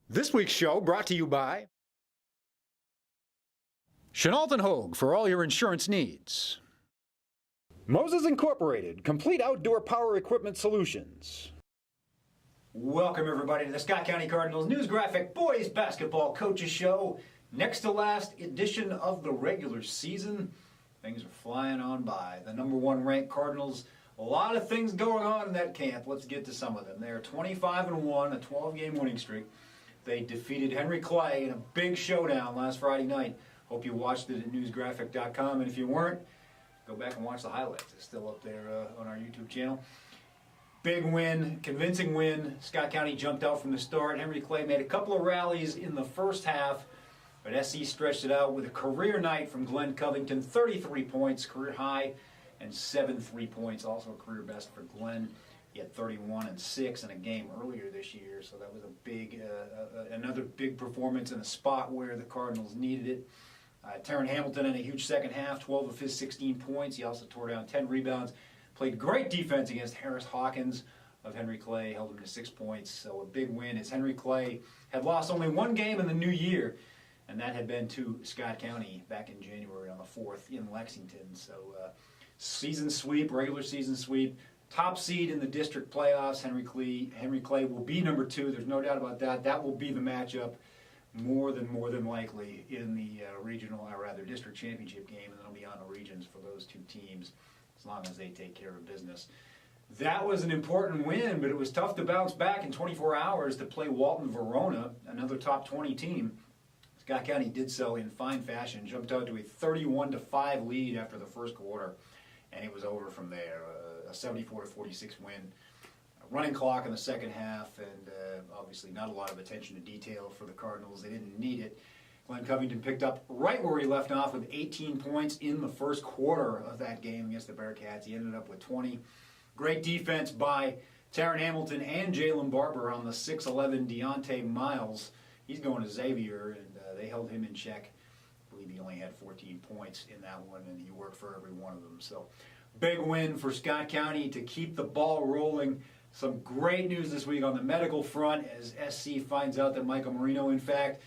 This week's show brought to you by Chenault & Hogue for all your insurance needs. Moses Incorporated, complete outdoor power equipment solutions. Welcome everybody to the Scott County Cardinals News Graphic Boys Basketball Coaches Show. Next to last edition of the regular season. Things are flying on by. The number one ranked Cardinals, a lot of things going on in that camp. Let's get to some of them. They are 25-1, a 12-game winning streak. They defeated Henry Clay in a big showdown last Friday night. Hope you watched it at newsgraphic.com, and if you weren't, go back and watch the highlights. It's still up there on our YouTube channel. Big win, convincing win. Scott County jumped out from the start. Henry Clay made a couple of rallies in the first half, but SC stretched it out with a career night from Glenn Covington, 33 points, career high, and 7 3-points, also a career best for Glenn. He had 31 and 6 in a game earlier this year, so that was a big, another big performance in a spot where the Cardinals needed it. Terran Hamilton in a huge second half, 12 of his 16 points. He also tore down 10 rebounds. Played great defense against Harris Hawkins of Henry Clay, held him to 6 points. So a big win as Henry Clay had lost only one game in the new year, and that had been to Scott County back in January on the 4th in Lexington. So season sweep, regular season sweep. Top seed in the district playoffs. Henry Clay will be number 2. There's no doubt about that. That will be the matchup more than likely in the district championship game, and then it'll be on the regions for those two teams as long as they take care of business. That was an important win, but it was tough to bounce back in 24 hours to play Walton Verona, another top 20 team. Scott County did so in fine fashion, jumped out to a 31-5 lead after the first quarter, and it was over from there. A 74-46 win. Running clock in the second half, and obviously not a lot of attention to detail for the Cardinals. They didn't need it. Glenn Covington picked up right where he left off with 18 points in the first quarter of that game against the Bearcats. He ended up with 20. Great defense by Terran Hamilton and Jalen Barber on the 6'11 Deontay Miles. He's going to Xavier, and they held him in check. I believe he only had 14 points in that one, and he worked for every one of them. So big win for Scott County to keep the ball rolling. Some great news this week on the medical front as SC finds out that Michael Marino, in fact,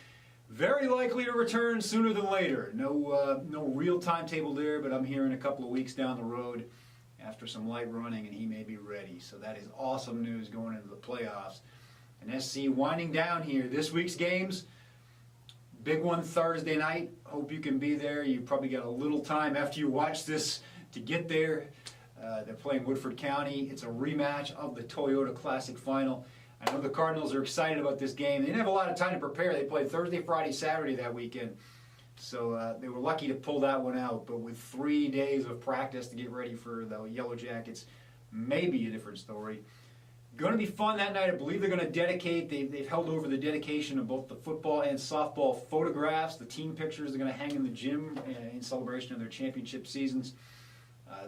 very likely to return sooner than later. No real timetable there, but I'm hearing a couple of weeks down the road after some light running, and he may be ready. So that is awesome news going into the playoffs. And SC winding down here. This week's games, big one Thursday night. Hope you can be there. You probably got a little time after you watch this to get there. They're playing Woodford County. It's a rematch of the Toyota Classic Final. I know the Cardinals are excited about this game. They didn't have a lot of time to prepare. They played Thursday, Friday, Saturday that weekend. So they were lucky to pull that one out. But with 3 days of practice to get ready for the Yellow Jackets, maybe a different story. Going to be fun that night. I believe they're going to dedicate, they've held over the dedication of both the football and softball photographs. The team pictures are going to hang in the gym in celebration of their championship seasons.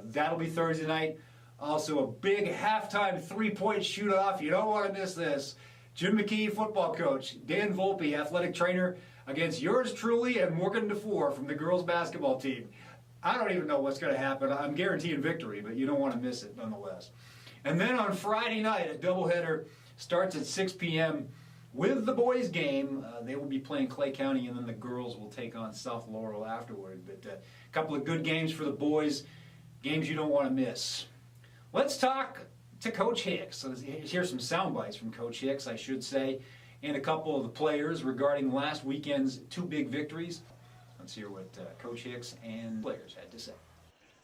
That'll be Thursday night. Also a big halftime three-point shoot-off. You don't want to miss this. Jim McKee, football coach. Dan Volpe, athletic trainer, against yours truly and Morgan DeFore from the girls basketball team. I don't even know what's going to happen. I'm guaranteeing victory, but you don't want to miss it nonetheless. And then on Friday night, a doubleheader starts at 6 p.m. with the boys' game. They will be playing Clay County, and then the girls will take on South Laurel afterward. But a couple of good games for the boys. Games you don't want to miss. Let's talk to Coach Hicks. So here's some sound bites from Coach Hicks, I should say, and a couple of the players regarding last weekend's 2 big victories. Let's hear what Coach Hicks and players had to say.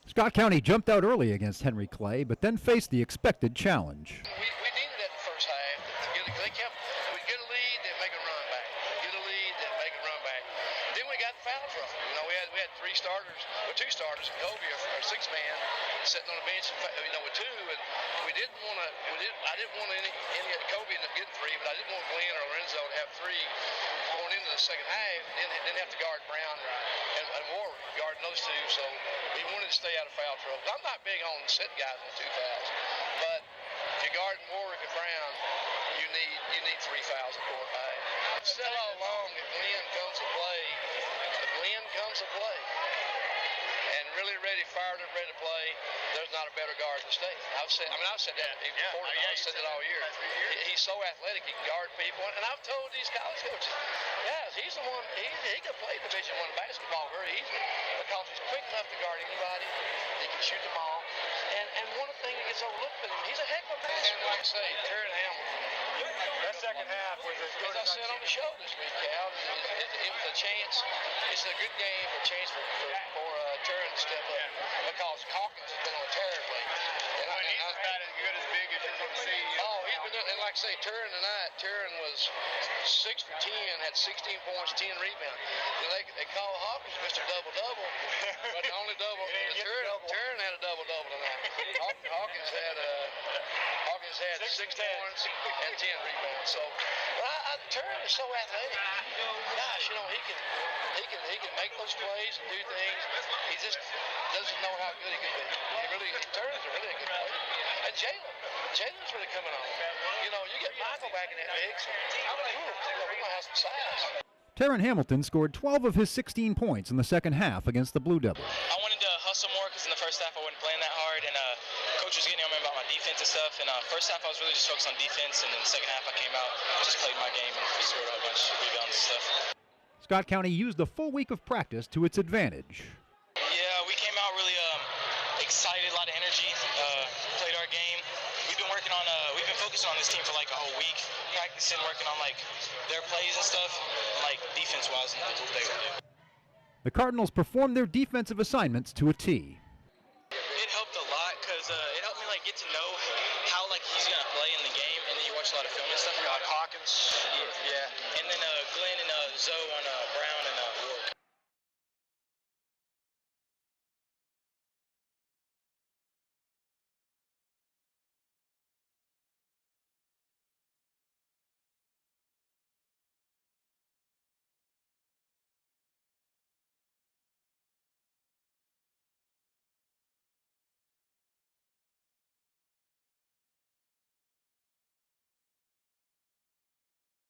Scott County jumped out early against Henry Clay, but then faced the expected challenge. We needed that in the first half. We'd get a lead, then make a run back. Get a lead, then make a run back. Then we got in foul trouble. We had 3 starters, or 2 starters, Kobe, our 6-man, sitting on the bench, with 2, and we didn't want to. I didn't want any Kobe to get 3, but I didn't want Glenn or Lorenzo to have 3 going into the second half. Then have to guard Brown and Warwick, guarding those 2. So we wanted to stay out of foul trouble. I'm not big on setting guys on 2 fouls, but if you're guarding Warwick and Brown, you need 3 fouls at court high. It's still all along if Glenn comes to play. And really ready, fired up, ready to play, there's not a better guard in the state. I've said that even before. I've said it all year. He's so athletic, he can guard people. And I've told these college coaches, guys, he's the one, he can play Division I basketball very easily because he's quick enough to guard anybody. He can shoot the ball. And one thing that gets overlooked with him, he's a heck of a passer. Like I say, Terran Hamilton. That second half was as good as I said on the show this week, Cal, it was a chance. It's a good game, a chance for Terran to step up because Hawkins has been on a tear lately. He's about as good as big as you're going to see. Oh, he's been doing, and like I say, Terran tonight, Terran was 6 for 10, had 16 points, 10 rebounds. They call Hawkins Mr. Double-Double, but the only double, Terran had a double-double tonight. Hawkins had 6 points and 10 rebounds. So, Terran is so athletic. Gosh, you know, he can make those plays and do things. He just doesn't know how good he can be. Terran's a really good player. And Jalen's really coming on. You know, you get Michael back in that mix, we're going to have some size. Terran Hamilton scored 12 of his 16 points in the second half against the Blue Devils. I wanted to hustle more because in the first half I wasn't playing that hard, and coach was getting on me about my defense and stuff. And first half I was really just focused on defense, and then the second half I came out, just played my game, and scored a whole bunch of rebounds and stuff. Scott County used a full week of practice to its advantage. Yeah, we came out really excited, a lot of energy, played our game. We've been focusing on this team for like a whole week, practicing, working on like their plays and stuff, like defense-wise and what they would do. The Cardinals performed their defensive assignments to a T. It helped a lot because it helped me like get to know how like he's gonna play in the game, and then you watch a lot of film and stuff. Like Hawkins. Yeah. And then Glenn and Zoe